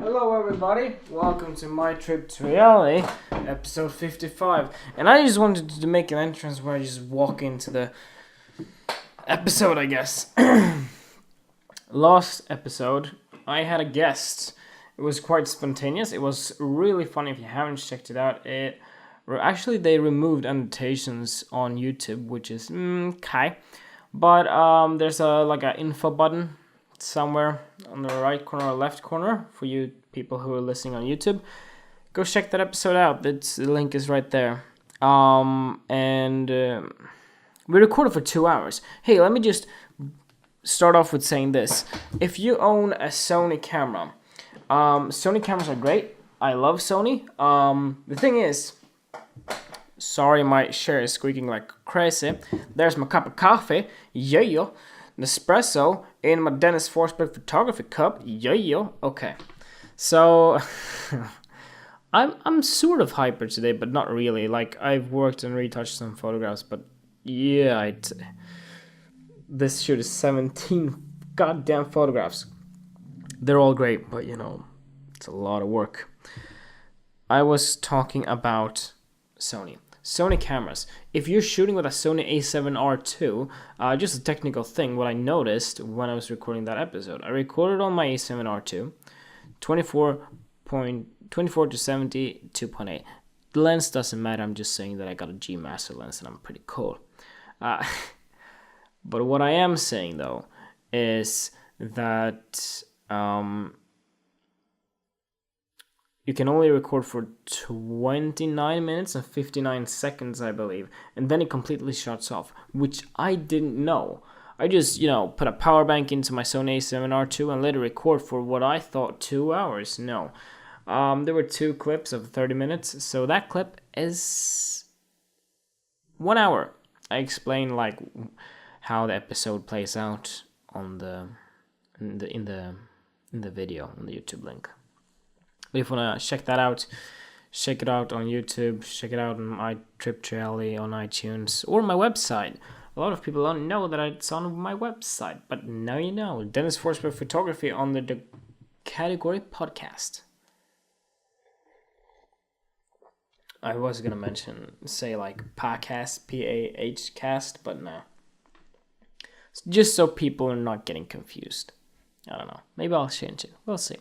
Hello everybody, welcome to My Trip to Reality, episode 55. And I just wanted to make an entrance where I just walk into the episode, I guess. Last episode, I had a guest. It was quite spontaneous. It was really funny. If you haven't checked it out, actually they removed annotations on YouTube, which is okay. But there's an info button somewhere on the right corner or left corner for you people who are listening on YouTube. Go check that episode out. The link is right there. We recorded for 2 hours. Hey, let me just start off with saying this. If you own a Sony camera, Sony cameras are great. I love Sony. The thing is, sorry, my chair is squeaking like crazy. There's my cup of coffee. Yeah. Nespresso in my Dennis Forsberg photography cup. Yeah. Okay. So I'm sort of hyper today, but not really. Like, I've worked and retouched some photographs, but yeah, this shoot is 17 goddamn photographs. They're all great, but it's a lot of work. I was talking about Sony cameras. If you're shooting with a Sony a7R II, just a technical thing, what I noticed when I was recording that episode, I recorded on my a7R II, 24 to 70, 2.8. The lens doesn't matter, I'm just saying that I got a G Master lens and I'm pretty cool. But what I am saying though, is that you can only record for 29 minutes and 59 seconds, I believe. And then it completely shuts off, which I didn't know. I just, put a power bank into my Sony a7R II and let it record for what I thought 2 hours. No. There were 2 clips of 30 minutes, so that clip is 1 hour. I explain how the episode plays out on in the video on the YouTube link. But if you want to check that out, check it out on YouTube, check it out on My Trip to Reality on iTunes, or my website. A lot of people don't know that it's on my website, but now you know. Dennis Forsberg Photography under the category podcast. I was going to say podcast, P-A-H cast, but no. Just so people are not getting confused. I don't know. Maybe I'll change it. We'll see.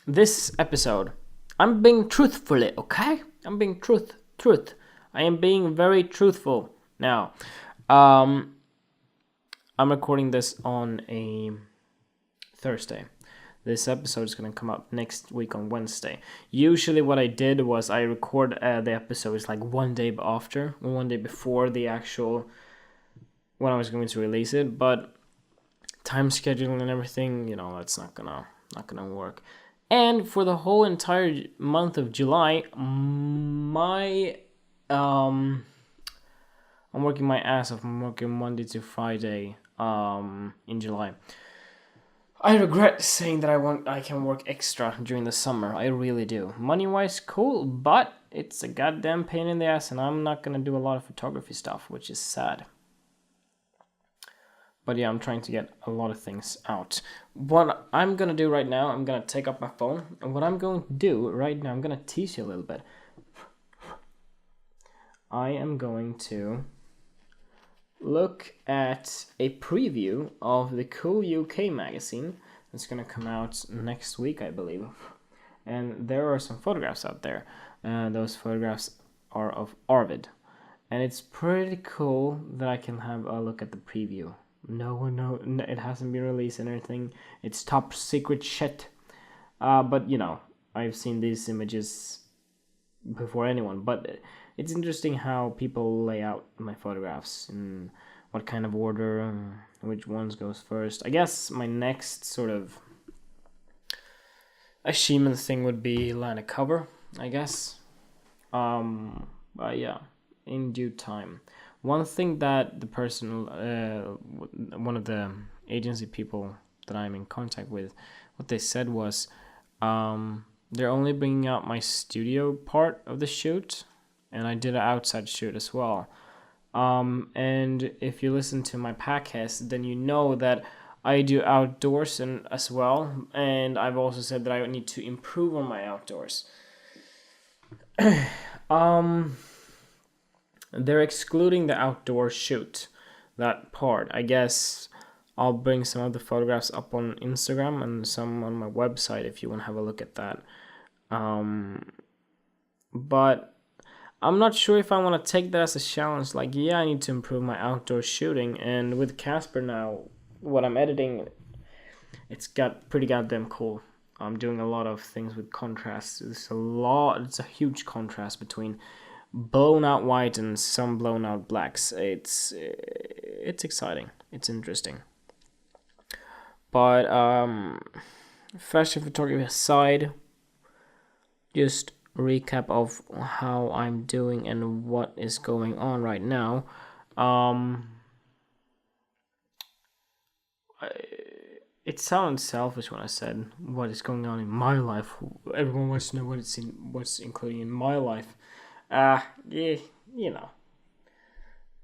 This episode, I'm being truthfully, okay? I'm being truth. I am being very truthful. Now, I'm recording this on a Thursday. This episode is going to come up next week on Wednesday. Usually what I did was I record the episodes one day before the actual, when I was going to release it, but time scheduling and everything, that's not gonna work. And for the whole entire month of July, I'm working my ass off. I'm working Monday to Friday in July. I regret saying that I can work extra during the summer. I really do. Money-wise, cool, but it's a goddamn pain in the ass, and I'm not gonna do a lot of photography stuff, which is sad. But yeah, I'm trying to get a lot of things out. What I'm going to do right now, I'm going to take up my phone. And what I'm going to do right now, I'm going to tease you a little bit. I am going to look at a preview of the Cool UK magazine. That's going to come out next week, I believe. And there are some photographs out there. Those photographs are of Arvid. And it's pretty cool that I can have a look at the preview. No, it hasn't been released and everything. It's top secret shit. But I've seen these images before anyone. But it's interesting how people lay out my photographs and what kind of order, which ones goes first. I guess my next sort of achievement thing would be line a cover, I guess. But yeah, in due time. One thing that the person, one of the agency people that I'm in contact with, what they said was, they're only bringing out my studio part of the shoot, and I did an outside shoot as well. And if you listen to my podcast, then you know that I do outdoors and as well, and I've also said that I need to improve on my outdoors. Um, they're excluding the outdoor shoot, that part. I guess I'll bring some of the photographs up on Instagram and some on my website if you want to have a look at that. But I'm not sure if I want to take that as a challenge. Like, yeah, I need to improve my outdoor shooting, and with Casper now, what I'm editing, it's got pretty goddamn cool. I'm doing a lot of things with contrast. It's a huge contrast between blown out white and some blown out blacks. It's exciting. It's interesting. But fashion photography aside, just recap of how I'm doing and what is going on right now. It sounds selfish when I said what is going on in my life. Everyone wants to know what's including in my life. Yeah, you know.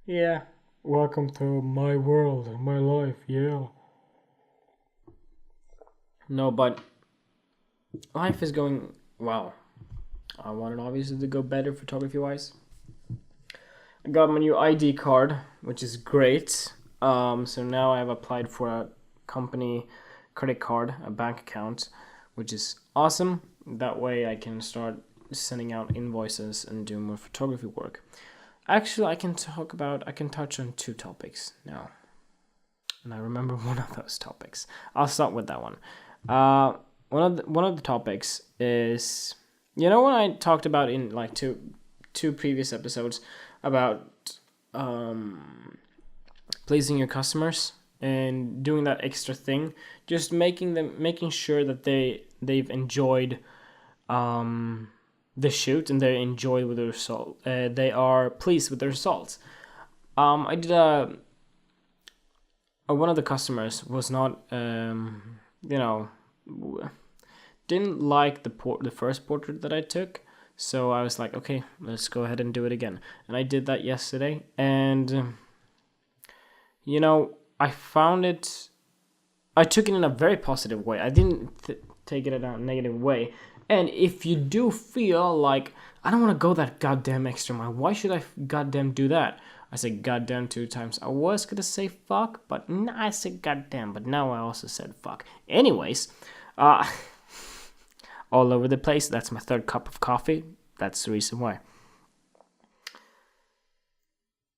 Yeah. Welcome to my world, my life. Yeah. No, but life is going well. I want it obviously to go better photography wise. I got my new ID card, which is great. So now I've applied for a company credit card, a bank account, which is awesome. That way I can start sending out invoices and do more photography work. Actually, I can touch on 2 topics now. And I remember one of those topics. I'll start with that one. One of the topics is, you know, when I talked about in like two previous episodes about pleasing your customers and doing that extra thing, just making sure that they've enjoyed the shoot and they enjoy with the result. They are pleased with the results. I did one of the customers was not didn't like the first portrait that I took, so I was like, okay, let's go ahead and do it again. And I did that yesterday, and I found it. I took it in a very positive way. I didn't take it in a negative way. And if you do feel like I don't want to go that goddamn extra mile, why should I goddamn do that? I said goddamn 2 times. I was gonna say fuck, but I said goddamn. But now I also said fuck. Anyways, all over the place. That's my 3rd cup of coffee. That's the reason why.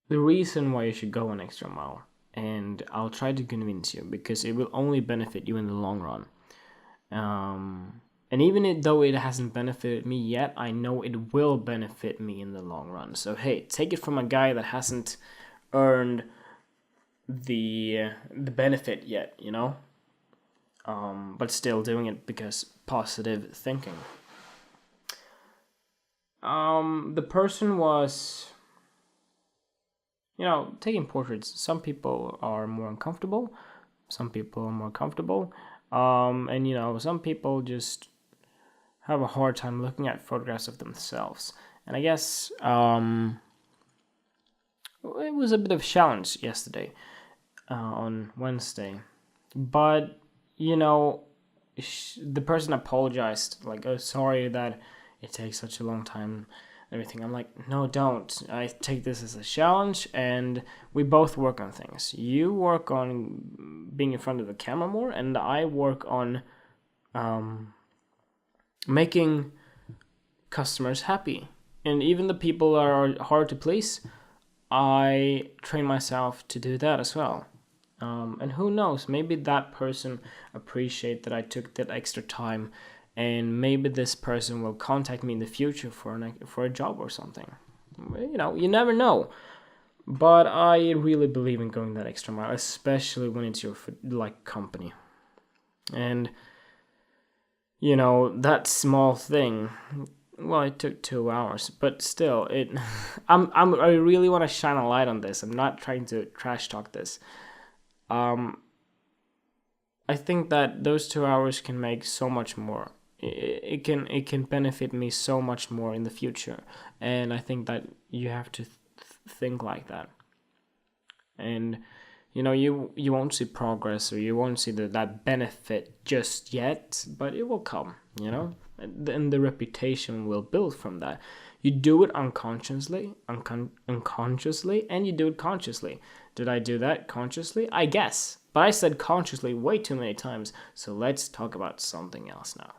The reason why you should go an extra mile, and I'll try to convince you because it will only benefit you in the long run. And even though it hasn't benefited me yet, I know it will benefit me in the long run. So hey, take it from a guy that hasn't earned the benefit yet, but still doing it because positive thinking. The person was, taking portraits. Some people are more uncomfortable, some people are more comfortable, and some people just have a hard time looking at photographs of themselves. And I guess it was a bit of a challenge yesterday on Wednesday. But, the person apologized, like, oh, sorry that it takes such a long time, everything. I'm like, no, don't. I take this as a challenge, and we both work on things. You work on being in front of the camera more, and I work on making customers happy. And even the people that are hard to please, I train myself to do that as well. And who knows, maybe that person appreciate that I took that extra time, and maybe this person will contact me in the future for a job or something. You never know. But I really believe in going that extra mile, especially when it's your company. And that small thing, well, it took 2 hours, but still, I really want to shine a light on this. I'm not trying to trash talk this. I think that those 2 hours can make so much more. It can benefit me so much more in the future, and I think that you have to think like that. And you won't see progress, or you won't see that benefit just yet, but it will come, and the reputation will build from that. You do it unconsciously, and you do it consciously. Did I do that consciously? I guess, but I said consciously way too many times, so let's talk about something else now.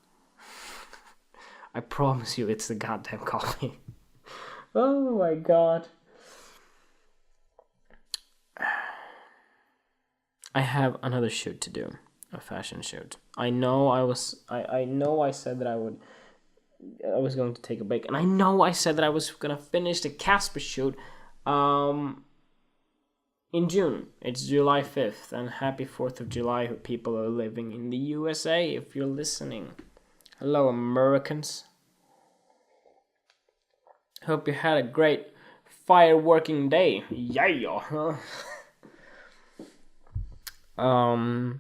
I promise you it's the goddamn coffee. Oh my god. I have another shoot to do, a fashion shoot. I know I said that I was going to take a break, and I know I said that I was gonna finish the Casper shoot in June. It's July 5th, and happy 4th of July, people are living in the USA, if you're listening. Hello, Americans. Hope you had a great fireworking day. Yeah. I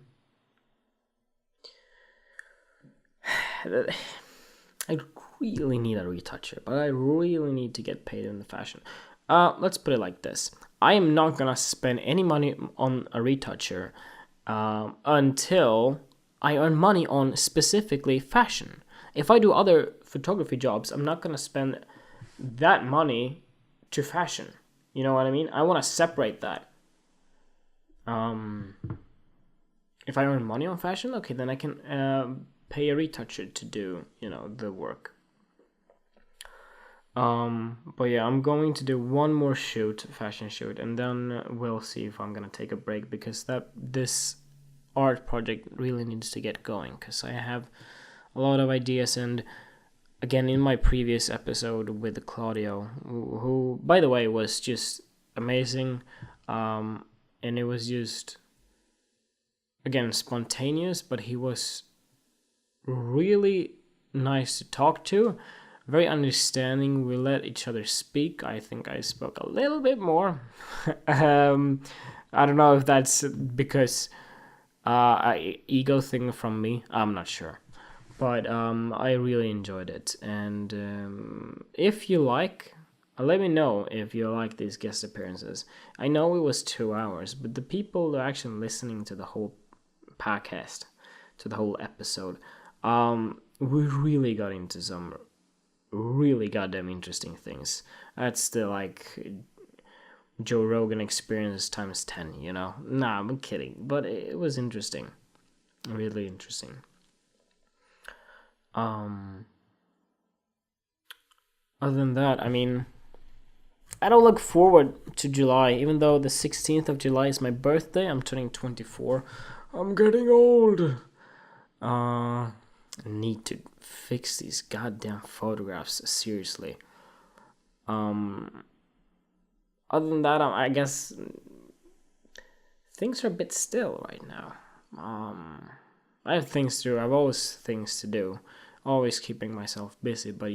really need a retoucher, but I really need to get paid in the fashion. Let's put it like this. I am not gonna spend any money on a retoucher until I earn money on specifically fashion. If I do other photography jobs, I'm not gonna spend that money to fashion. You know what I mean? I want to separate that. If I earn money on fashion, okay, then I can pay a retoucher to do, the work. But yeah, I'm going to do one more fashion shoot, and then we'll see if I'm gonna take a break, because this art project really needs to get going, because I have a lot of ideas. And again, in my previous episode with Claudio, who by the way was just amazing, and it was just, again, spontaneous, but he was really nice to talk to, very understanding. We let each other speak. I think I spoke a little bit more. I don't know if that's because ego thing from me, I'm not sure, but I really enjoyed it. And if you like, let me know if you like these guest appearances. I know it was 2 hours, but the people that are actually listening to the whole podcast, to the whole episode, we really got into some really goddamn interesting things. That's the Joe Rogan experience times 10, Nah, I'm kidding, but it was interesting, really interesting. Other than that, I mean, I don't look forward to July, even though the 16th of July is my birthday. I'm turning 24. I'm getting old. I need to fix these goddamn photographs, seriously. Other than that, I guess things are a bit still right now. I have things to do. I've always things to do. Always keeping myself busy, but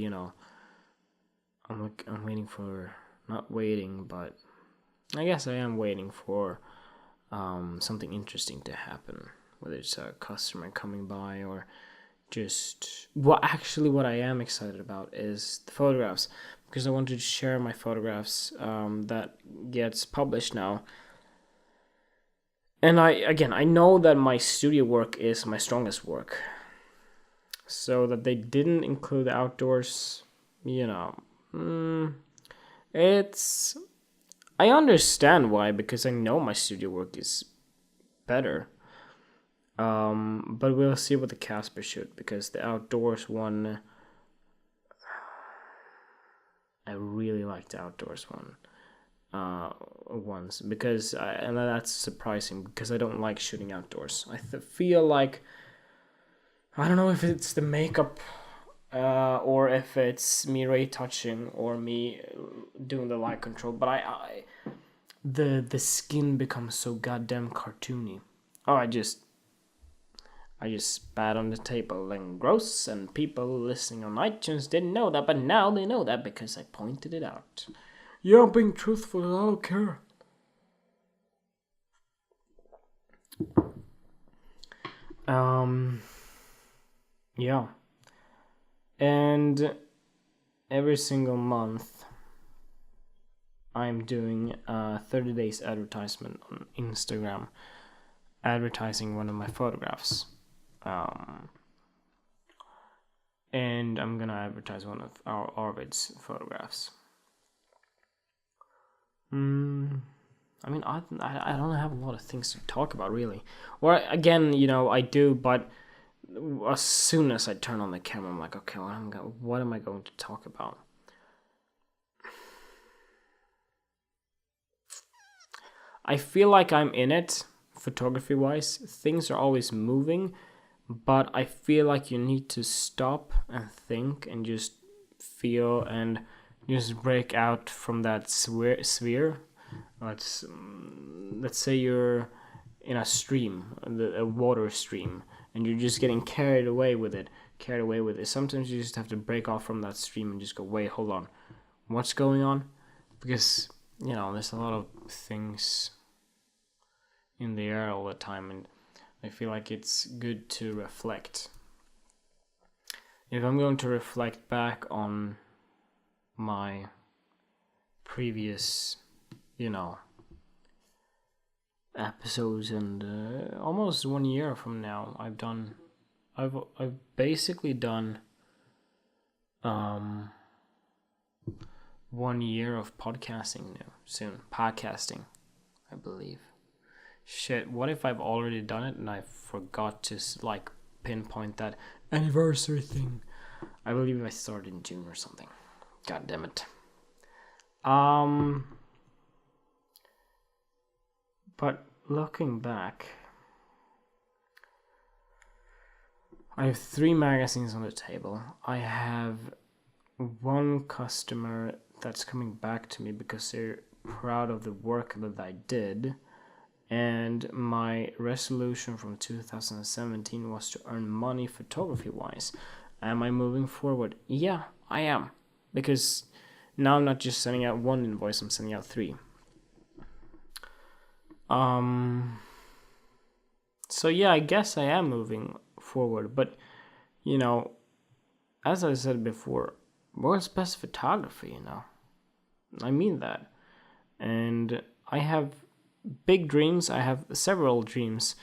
I'm waiting for, not waiting, but I guess I am waiting for something interesting to happen. Whether it's a customer coming by or just what I am excited about is the photographs, because I wanted to share my photographs that gets published now. And I know that my studio work is my strongest work, so that they didn't include outdoors, it's, I understand why, because I know my studio work is better. But we'll see what the Casper shoot, because the outdoors one, I really like the outdoors one. Ones, because and that's surprising, because I don't like shooting outdoors. I feel like, I don't know if it's the makeup, or if it's me retouching or me doing the light control, but the skin becomes so goddamn cartoony. Oh, I just spat on the table, and gross, and people listening on iTunes didn't know that, but now they know that because I pointed it out. Yeah, I'm being truthful, I don't care. Yeah. And every single month, I'm doing a 30 days advertisement on Instagram, advertising one of my photographs. And I'm gonna advertise one of our Arvid's photographs. I mean, I don't have a lot of things to talk about, really. Or, again, I do, but as soon as I turn on the camera, I'm like, okay, what am I going to talk about? I feel like I'm in it, photography-wise. Things are always moving, but I feel like you need to stop and think and just feel and just break out from that sphere. Let's say you're in a stream, a water stream, and you're just getting carried away with it. Sometimes you just have to break off from that stream and just go, wait, hold on, what's going on? Because there's a lot of things in the air all the time, and I feel like it's good to reflect. If I'm going to reflect back on my previous, episodes, and almost 1 year from now, I've basically done 1 year of podcasting podcasting, I believe. Shit, what if I've already done it and I forgot to pinpoint that anniversary thing? I believe I started in June or something. God damn it. But looking back, I have 3 magazines on the table. I have 1 customer that's coming back to me because they're proud of the work that I did. And my resolution from 2017 was to earn money photography-wise. Am I moving forward? Yeah, I am. Because now I'm not just sending out 1 invoice, I'm sending out 3. So yeah, I guess I am moving forward. But, as I said before, world's best photography, I mean that. And I have big dreams. I have several dreams.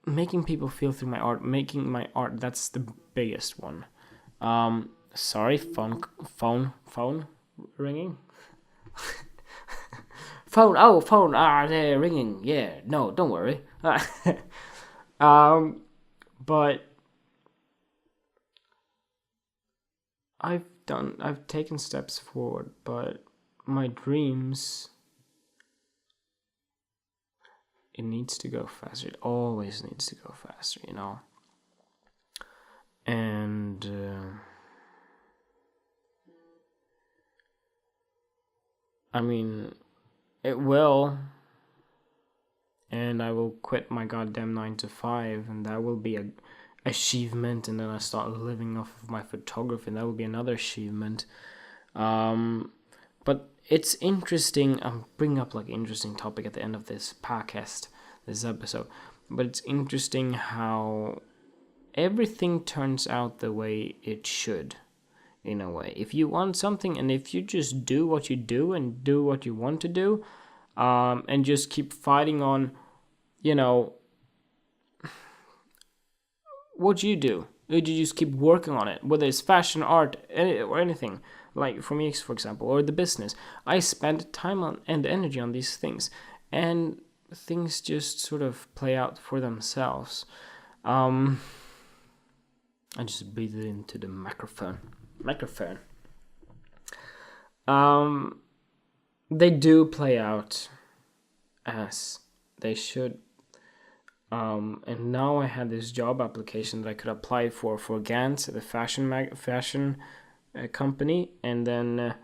Making people feel through my art, making my art, that's the biggest one. Sorry, phone ringing. phone, they're ringing. Yeah, no, don't worry. But I've taken steps forward, but my dreams, it needs to go faster. It always needs to go faster, And I mean, it will. And I will quit my goddamn 9 to 5, and that will be a achievement. And then I start living off of my photography, and that will be another achievement. But it's interesting. I'm bringing up interesting topic at the end of this podcast, this episode. But it's interesting how everything turns out the way it should, in a way. If you want something, and if you just do what you do and do what you want to do, and just keep fighting on, what you do. You just keep working on it, whether it's fashion, art, or anything. Like for me, for example, or the business. I spend time and energy on these things, and things just sort of play out for themselves. I just breathed into the microphone. They do play out as they should. And now I had this job application that I could apply for Gantz, the fashion company, and then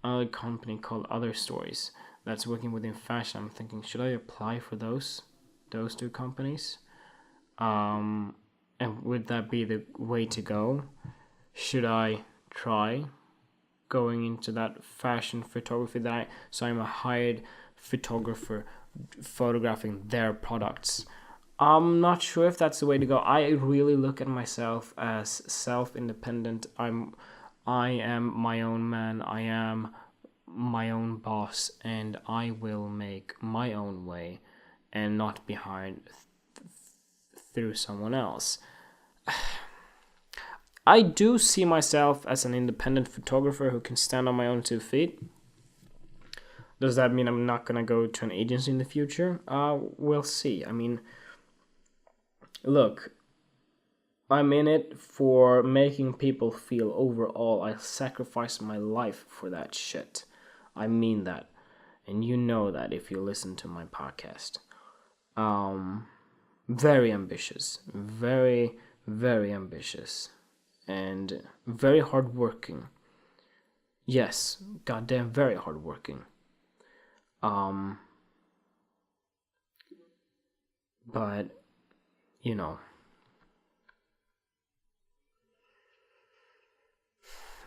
a company called Other Stories that's working within fashion. I'm thinking, should I apply for those 2 companies? And would that be the way to go? Should I try going into that fashion photography so I'm a hired photographer photographing their products? I'm not sure if that's the way to go. I really look at myself as self-independent. I am my own man. I am my own boss, and I will make my own way and not behind through someone else. I do see myself as an independent photographer who can stand on my own 2 feet. Does that mean I'm not gonna go to an agency in the future? We'll see. I mean, look, I'm in it for making people feel. Overall, I sacrifice my life for that shit. I mean that. And you know that if you listen to my podcast. Very ambitious. Very, very ambitious. And very hardworking. Yes, goddamn very hardworking. But, you know,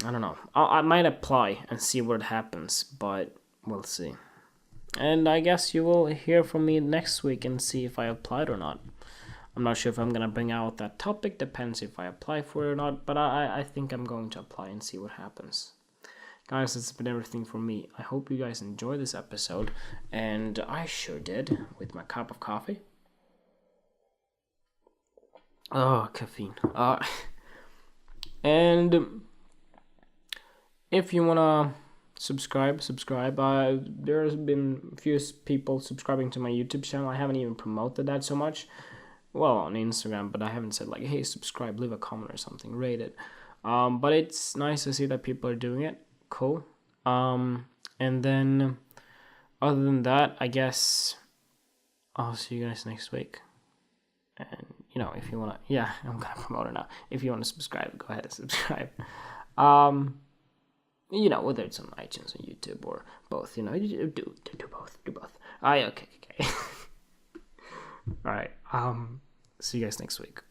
I don't know. I might apply and see what happens, but we'll see. And I guess you will hear from me next week and see if I applied or not. I'm not sure if I'm gonna bring out that topic, depends if I apply for it or not, but I think I'm going to apply and see what happens. Guys, that's been everything for me. I hope you guys enjoyed this episode, and I sure did with my cup of coffee. Oh, caffeine. And if you wanna subscribe. There's been a few people subscribing to my YouTube channel. I haven't even promoted that so much. Well, on Instagram, but I haven't said like, hey, subscribe, leave a comment or something, rate it. But it's nice to see that people are doing it. Cool. And then other than that, I guess I'll see you guys next week. And if you wanna, yeah, I'm gonna promote it now. If you wanna subscribe, go ahead and subscribe. Whether it's on iTunes or YouTube or both, do both. Okay. All right. See you guys next week.